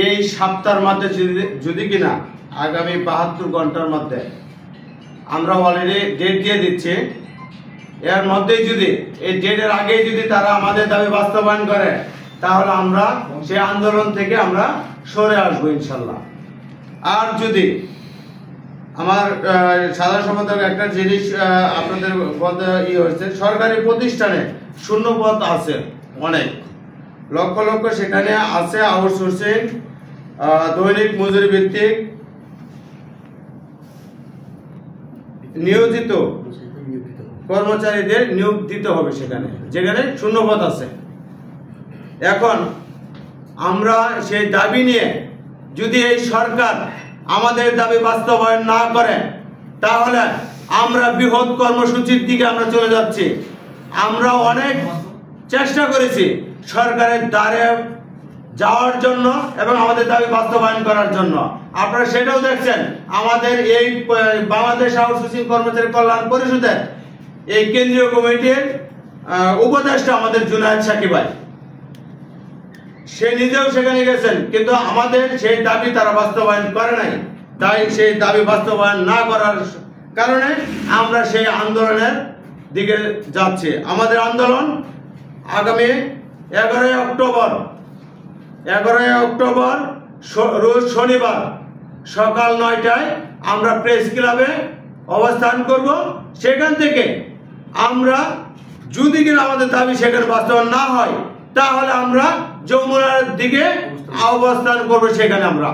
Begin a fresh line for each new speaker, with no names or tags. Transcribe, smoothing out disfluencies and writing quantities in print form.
এই সপ্তাহের মধ্যে যদি কিনা আগামী 72 ঘন্টার মধ্যে আমরা অলরেডি ডেট দিয়ে দিচ্ছি, এর মধ্যেই যদি এই ডেটের আগে যদি তারা আমাদের দাবি বাস্তবায়ন করে তাহলে আমরা সেই আন্দোলন থেকে আমরা সরে আসবো ইনশাল্লাহ। আর যদি আমার সাধারণ সম্পাদক একটা জিনিস আপনাদের বলতে হয়েছে, সরকারি প্রতিষ্ঠানে শূন্যপদ আছে অনেক, লক্ষ লক্ষ সেখানে আছে আউটসোর্সিং দৈনিক মজুরি ভিত্তিক নিয়োজিত কর্মচারীদের নিয়োগ দিতে হবে সেখানে, যেখানে শূন্যপদ আছে। এখন আমরা সেই দাবি নিয়ে যদি এই সরকার আমাদের দাবি বাস্তবায়ন না করে তাহলে আমরা বৃহৎ কর্মসূচির দিকে আমরা চলে যাচ্ছি। আমরা অনেক চেষ্টা করেছি সরকারের দ্বারে যাওয়ার জন্য এবং আমাদের দাবি বাস্তবায়ন করার জন্য। আপনারা সেটাও দেখছেন, আমাদের এই বাংলাদেশ আউটসোর্সিং কর্মচারী কল্যাণ পরিষদের এই কেন্দ্রীয় কমিটির উপদেষ্টা আমাদের জুনায়েদ সাকিব ভাই, সে নিজেও সেখানে গেছেন, কিন্তু আমাদের সেই দাবি তারা বাস্তবায়ন করে নাই। তাই সেই দাবি বাস্তবায়ন না করার কারণে আমরা সেই আন্দোলনের দিকে যাচ্ছি। আমাদের আন্দোলন আগামী 11 অক্টোবর রোজ শনিবার সকাল 9টায় আমরা প্রেস ক্লাবে অবস্থান করব। সেখান থেকে আমরা যদি কিনা আমাদের দাবি সেখানে বাস্তবায়ন না হয় তাহলে আমরা যমুনার দিকে অবস্থান করব সেখানে আমরা।